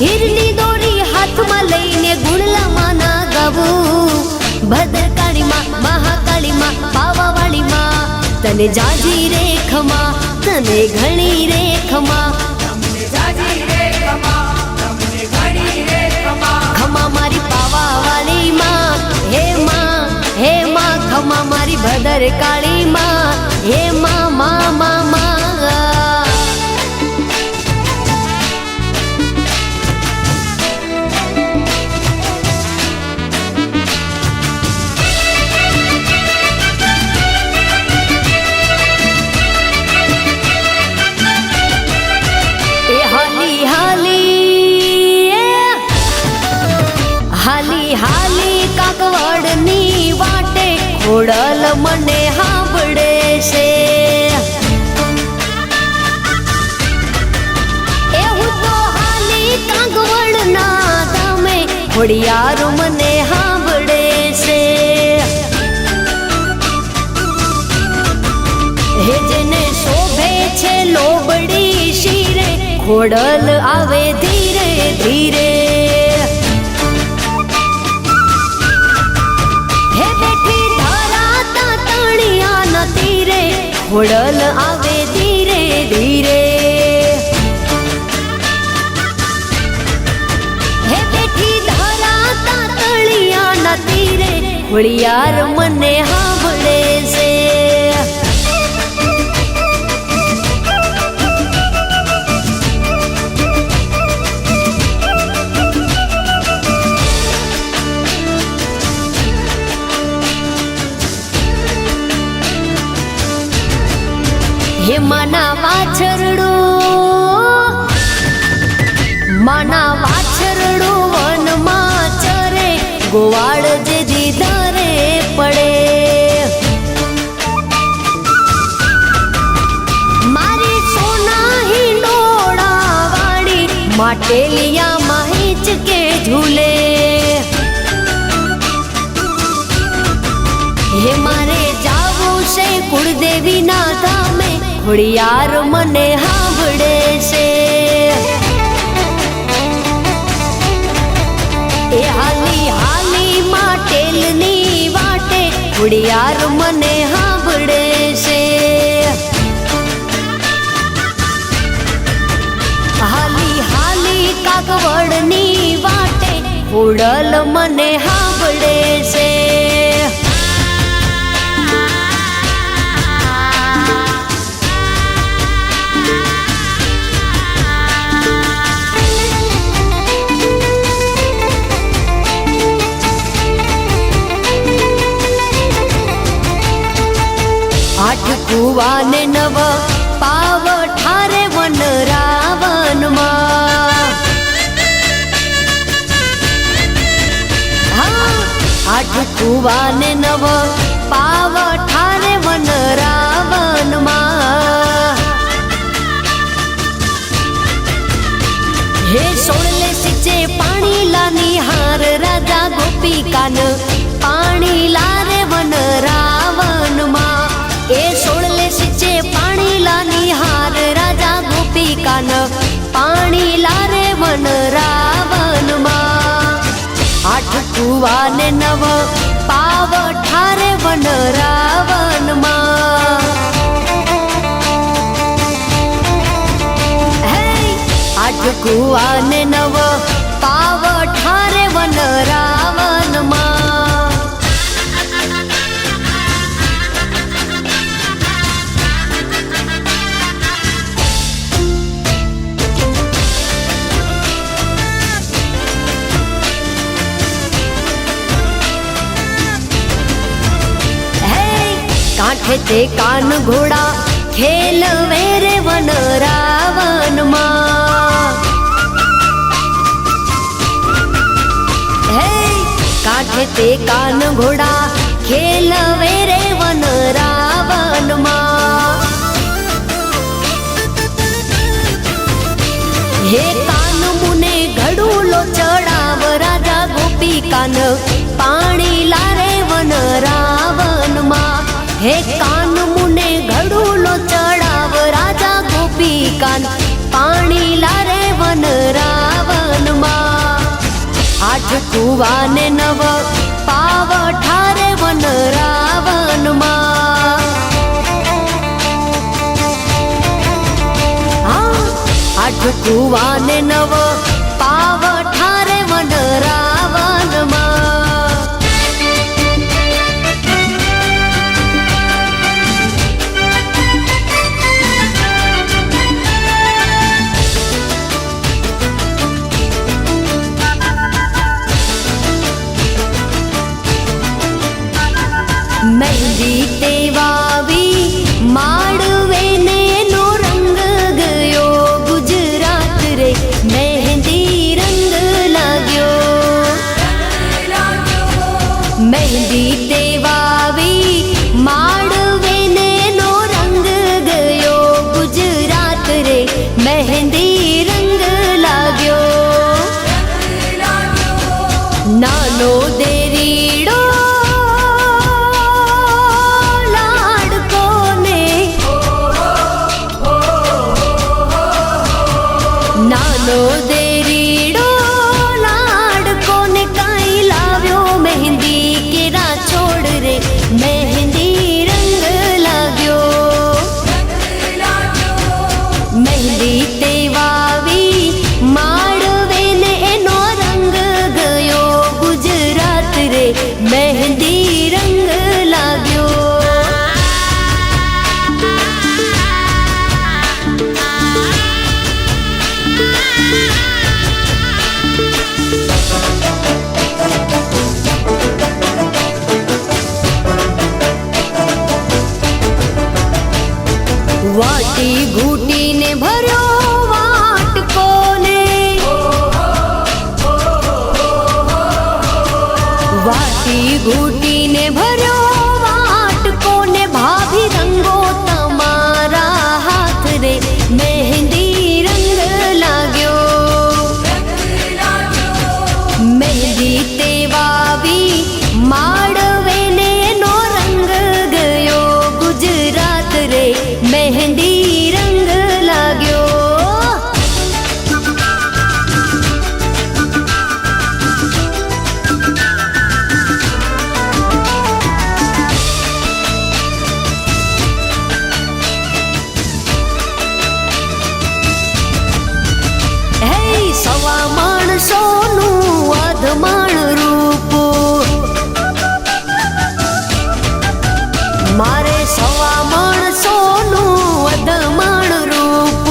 હીરની દોરી હાથમાં લઈને ગુણલામાના ગાવું ભદ્રકાળી માં મહાકાળી માં પાવાવાળી માં તને જાજી રે ખમા તને ઘણી રે ખમા ખમા મારી પાવાવાળી માં હે માં ખમા મારી ભદ્રકાળી માં હે માં ખોડલ મને સાંભળે છે એવું તો હાલી કાગવડ ના તમે ખોડિયાર મને સાંભળે છે હે જેને શોભે છે લોબડી શિરે ખોડલ આવે ધીરે ધીરે ખોડલ આવે ધીરે ધીરે હે બેઠી ધરાતા તળિયાના તીરે ખોડિયાર મને સાંભળે છે હે માના વાછરડું વનમાં ચરે ગોવાળ જે દીધારે પડે મારી સોના હિંડોળા વાળી માટેલિયામાં હિંચકે ઝૂલે હે મારે જાવું છે કુળદેવી ના ધામે ખોડિયાર મને સાંભળે છે એ હાલી હાલી માટેલની વાટે ખોડિયાર મને સાંભળે છે હાલી હાલી કાગવડની વાટે ખોડલ મને સાંભળે છે આઠ કુવાને નવ પાવ ઠારે વન રાવનમાં આઠ કુવાને નવ પાવ ઠારે વન રાવનમાં હે સોળલે સિંચે પાણી લાની હાર રાજા ગોપિકાન પાણી લારે વન રાવનમાં એ સોળલે સિંચે પાણી લાની હાર રાજા ગોપિકાન પાણી લારે વન રાવનમાં આઠ કુવાને નવ પાવ ઠારે વન રાવનમાં હે આઠ કુવાને નવ પાવ ઠારે વન રાવનમાં कांठे ते कान घोड़ा खेल वेरे वन रावण मां हे कांठे ते कान घोड़ा खेल वेरे वन रावण मां हे कान मुने घड़ूलो चढ़ाव राजा गोपी कान पाणी लारे वन रावण मां हे कान मुने घड़ूलो चढ़ाव राजा गोपी कान पाणी लारे वन रावण કુવાને નવ પાવ ઠારે વન રાવનમાં. આઠ કુવાને નવ પાવ ઠારે વન રાવનમાં. મહેંદી તે વાવી માડવે ને નો રંગ ગયો ગુજરાત રે મહેંદી રંગ લાગ્યો. મહેંદી તે વાવી માડવે ને નો રંગ ગયો ગુજરાત રે મહેંદી રંગ લાગ્યો. નાનો દેરીડો નાનો દેરીડો લાડકો ને કાઈ લાવ્યો મહેંદી કેરા છોડ રે મહેંદી રંગ લાગ્યો. મહેંદી તે વાવી માડવે ને એનો રંગ ગયો ગુજરાત રે મહેંદી રંગ લાગ્યો. વાટી ઘૂટીને ભર્યો વાટકો ને વાટી ઘૂટીને ભર્યો વાટકો ને ભાભી રંગો તમારા હાથ રે મહેંદી રંગ લાગ્યો. મહેંદી તે વાવી માડવે ને નો રંગ ગયો ગુજરાત રે મહેંદી રંગ લાગ્યો. હે સવા માણસોનું અધમાણ રૂપ મારે સવા માણસોનું અધમાણ રૂપ.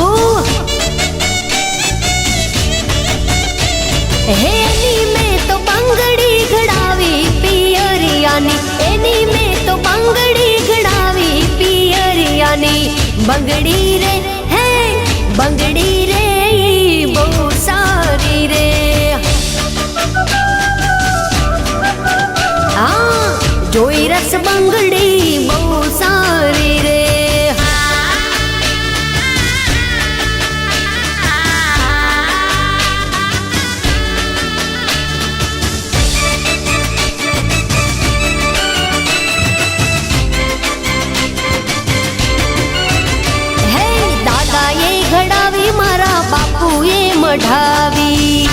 એની મેં તો બંગડી ઘડાવી પિયરિયાની એની મેં તો બંગડી ઘડાવી પિયરિયાની. બંગડી રે હે બંગડી રે બહુ સારી રે. હા જોઈ રસ બંગડી બહુ સારી રે. હે દાદાએ ઘડાવી મારા બાપુએ મઢાવી.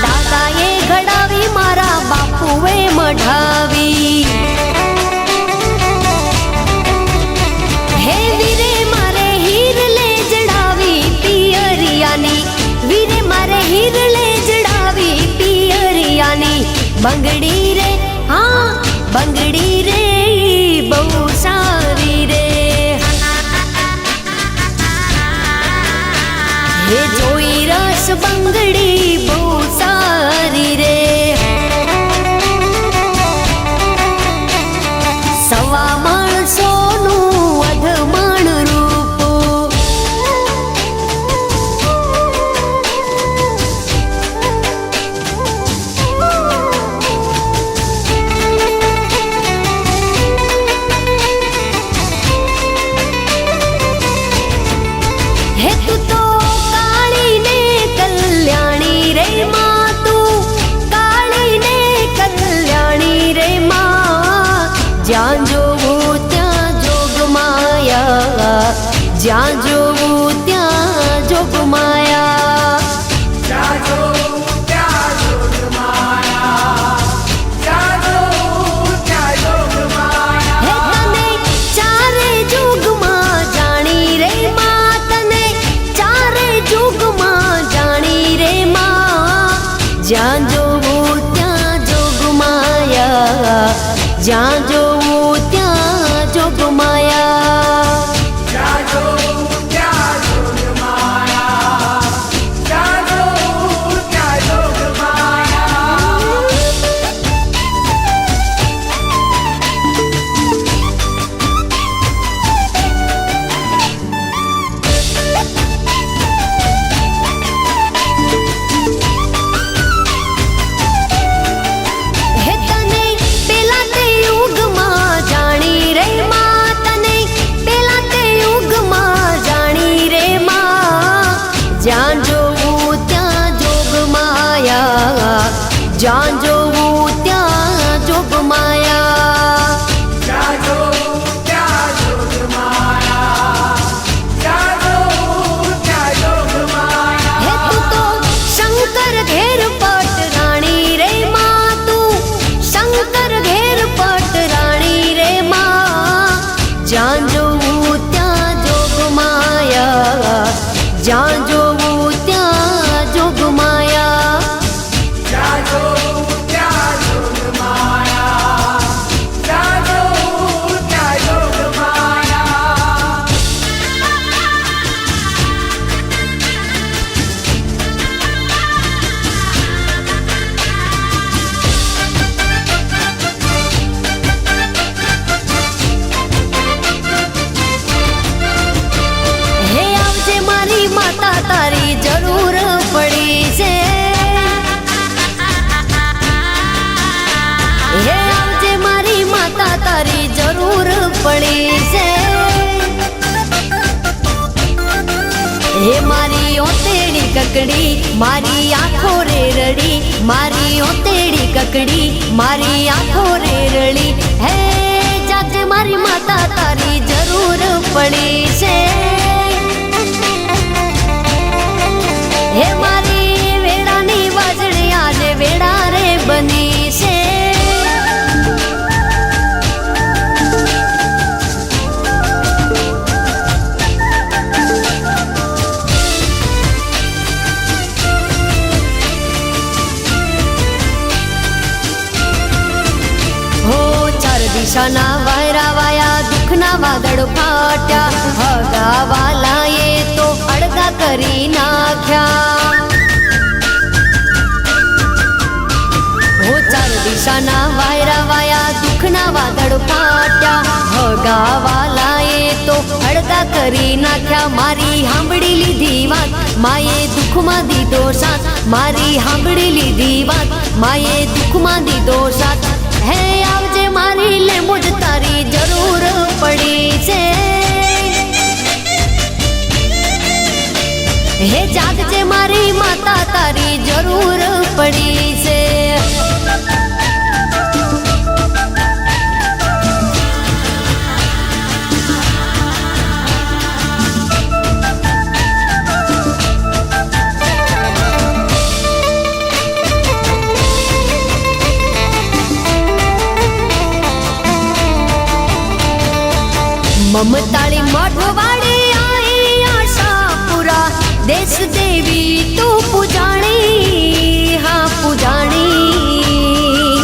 દાદાએ ઘડાવી મારા બાપુએ મઢાવી. હે વીરે મારે હીર લે જડાવી પિયરિયાની વીરે મારે હીર લે જડાવી પિયરિયાની. બંગડી રે હા બંગડી રે બહુ સારી રે. હે જોઈ રસ બંગડી બહુ સારી રે. સવા માણસોનું અધમાણ રૂપ હે તું તો કાળી ને કલ્યાણી રે માં તું કાળી ને કલ્યાણી રે માં. જ્યાં જોવું ત્યાં જોગ માયા જ્યાં જોવું ત્યાં જોગ માયા. જ્યાં જોવું ત્યાં જોગમાયા, જ્યાં જોવું ત્યાં જોગમાયા, જ્યાં જોવું ત્યાં જોગમાયા. હે તને પેલા તે યુગમાં જાણી રે માં, તને પેલા તે યુગમાં જાણી રે માં. જ્યાં જોવું ત્યાં જોગમાયા, જ્યાં જોવું ત્યાં જોગમાયા. જ્યાં જોવું ત્યાં જોગમાયા, જ્યાં જોવું ત્યાં જોગમાયા. હે તું તો શંકર ઘેર પટ રાણી રે માં, તું શંકર ઘેર પટ રાણી રે માં. જ્યાં જોવું ત્યાં જોગમાયા, જ્યાં જોવું ત્યાં જોગમાયા. જ્યાં જોવું ત્યાં જોગમાયા, જ્યાં જોવું ત્યાં જોગમાયા. હે આવજે મારી માતા, તારી જરૂર પડી છે. હે આવજે મારી માતા, તારી જરૂર પડી છે. હે મારી ઓતેડી કકડી, મારી આંખો રે રડી, મારી ઓતેડી કકડી, મારી આંખો રે રડી. હે જાજે મારી માતા, તારી જરૂર પડી છે. હે મારી વેડાની વાજણી આજે વેડા રે બની છે. હો ચાર દિશાના વાયરા વાયા, દુઃખના વાદળ ફાટ્યા, હગાવાલાએ તો અડગા કરી નાખ્યા. હો ચાર દિશાના વાયરા વાયા, દુઃખના વાદળ ફાટ્યા, હગાવાલાએ તો અડગા કરી નાખ્યા. મારી સાંભળી લીધી વાત, માએ દુઃખમાં દીધો સાથ, મારી સાંભળી લીધી વાત, માએ દુઃખમાં દીધો સાથ. હે આવજે મારી લેમુજ, તારી જરૂર પડી છે. હે જાગજે મારી માતા, તારી જરૂર પડી છે. મમતાળી મઢવાડી આઈ આશાપુરા, દેશ દેવી તું પૂજાણી, હા પૂજાણી.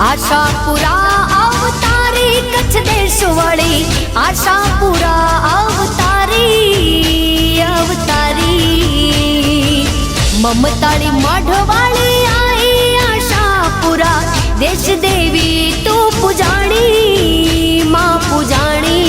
આશાપુરા અવતારી, કચ્છ દેશ વાળી, આશાપુરા અવતારી, અવતારી. મમતાળી મઢવાળી આઈ આશાપુરા, દેશ દેવી તું પૂજાણી, માં પૂજાણી.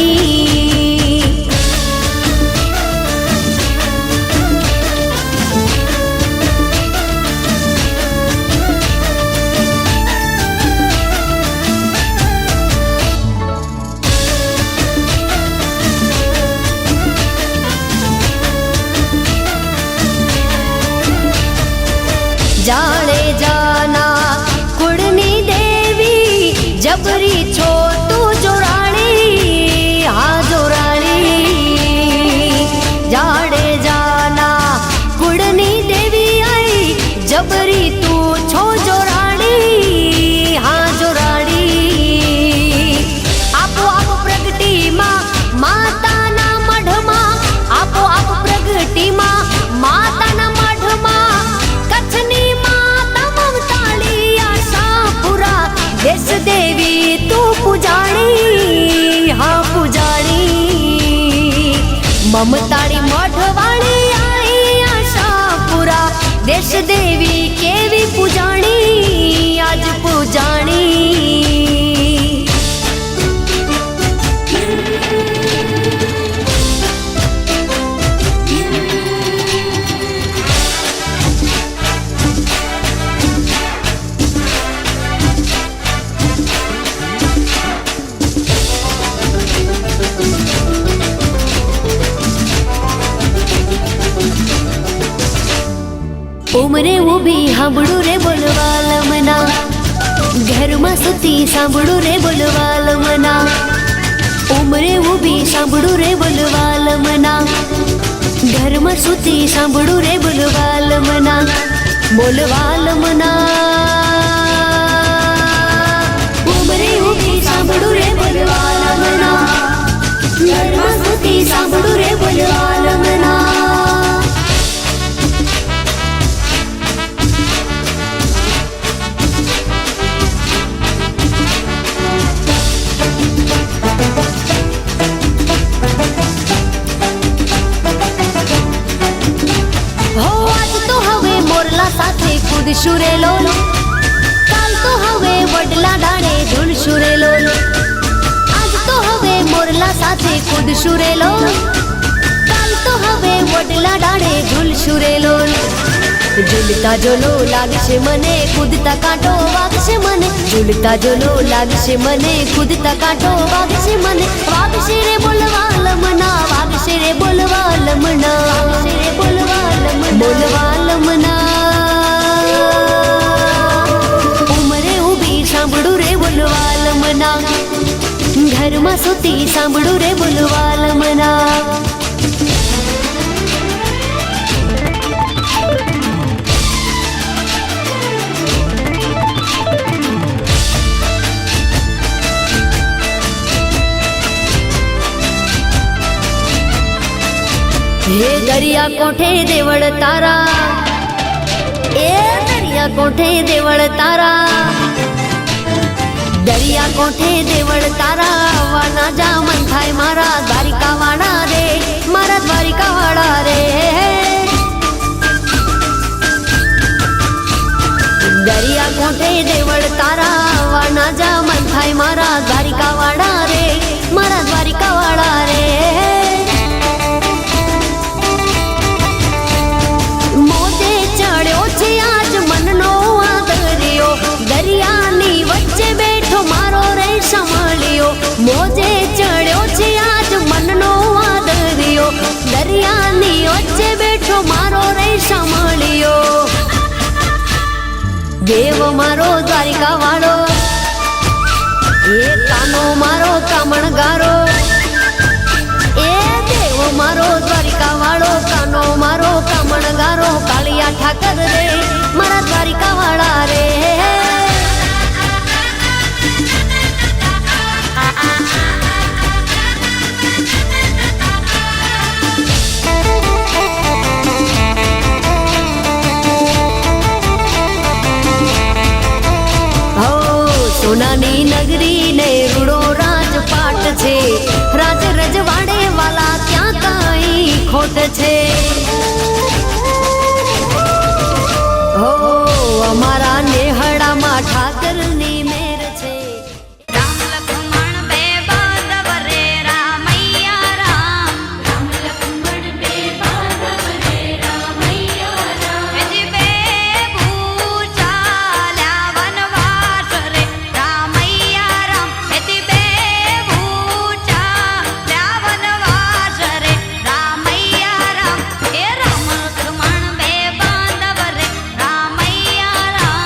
જાડેજાના કુળની દેવી, જબરી છો તું જોરાણી, હા જોરાણી. જાડેજાના કુળની દેવી આઈ, જબરી તું છો જોરાણી, હા જોરાણી. આપો આપ પ્રગટીમાં માતાના મઢમાં, આપો આપ પ્રગટીમાં માતાના મઢમાં. કચ્છની માતા મમતાળી આશાપુરા, દેશ દેવી તું મમતાળી મઠવાળી આઈ આશાપુરા દેશ દેવી કેવી પૂજાણી આજ પૂજાણી ઉમરે ઊભી સાંભળું રે બોલવાલમના ઘરમાં સુતી સાંભળું રે બોલવાલમના ઉમરે ઊભી સાંભળું રે બોલવાલમના ઘરમાં સુતી સાંભળું રે બોલવાલમના બોલવાલમના ઉમરે ઊભી સાંભળું રે બોલવાલમના ઘરમાં સુતી સાંભળું રે બોલવાલમના સાથે કૂદશું રે લોલ કાલ તો હવે વડલા ડાળે ઝૂલશું રે લોલ આજ તો હવે મોરલા સાથે કૂદશું રે લોલ કાલ તો હવે વડલા ડાળે ઝૂલશું રે લોલ ઝૂલતા જોલો લાગશે મને કૂદતા કાંટો વાગશે મને ઝૂલતા જોલો લાગશે મને કૂદતા કાંટો વાગશે મને વાગશે રે બોલવાલમના વાગશે રે બોલવાલમના વાગશે રે બોલવાલમના બોલવાલમના સાંભળું રે બોલવાલમના ઘરમાં સુતી સાંભળું રે બોલવાલમના હે દરિયા કોઠે દેવળ તારા એ દરિયા કોઠે દેવળ તારા દરિયા કોઠે દેવળ તારા વાના જામન થાય મારા દ્વારિકા વાળા રે મારા દ્વારિકા વાળા રે દરિયા કોઠે દેવળ તારા વાના જામન થાય મારા દ્વારિકા વાળા રે મારા દ્વારિકા વાળા રે મોજે ચડ્યો છે આજ મનનો આ દરિયો દરિયાની વચ્ચે બેઠો મારો રે સંભાળ્યો મોજે ચડ્યો છે આજ મનનો આ દરિયો દરિયાની વચ્ચે બેઠો મારો રે સંભાળ્યો દેવ મારો દ્વારિકા વાળો એ કાનો મારો કામણગારો એ દેવ મારો દ્વારિકા વાળો કાનો મારો કામણગારો કાળિયા ઠાકર રે મારા દ્વારિકા વાળા રે સોનાની નગરી ને રૂડો રાજપાટ છે રાજ રજવાડે વાલા ત્યાં કઈ ખોટ છે હો અમારા નેહડામાં ઠાકરની મેર છે રામ લક્ષ્મણ બે બાંધવ રે રામૈયા રામ રામ લક્ષ્મણ બે બાંધવ રે રામૈયા રામ હજી બે ભૂચાલ્યા વનવાસ રે રામૈયા રામ હજી બે ભૂચાલ્યા વનવાસ રે રામૈયા રામ હે રામ લક્ષ્મણ બે બાંધવ રે રામૈયા રામ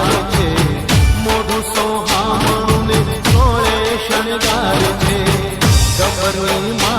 થાય છે મોઢું સોહામણું ને સોળે શણગાર છે ગબરની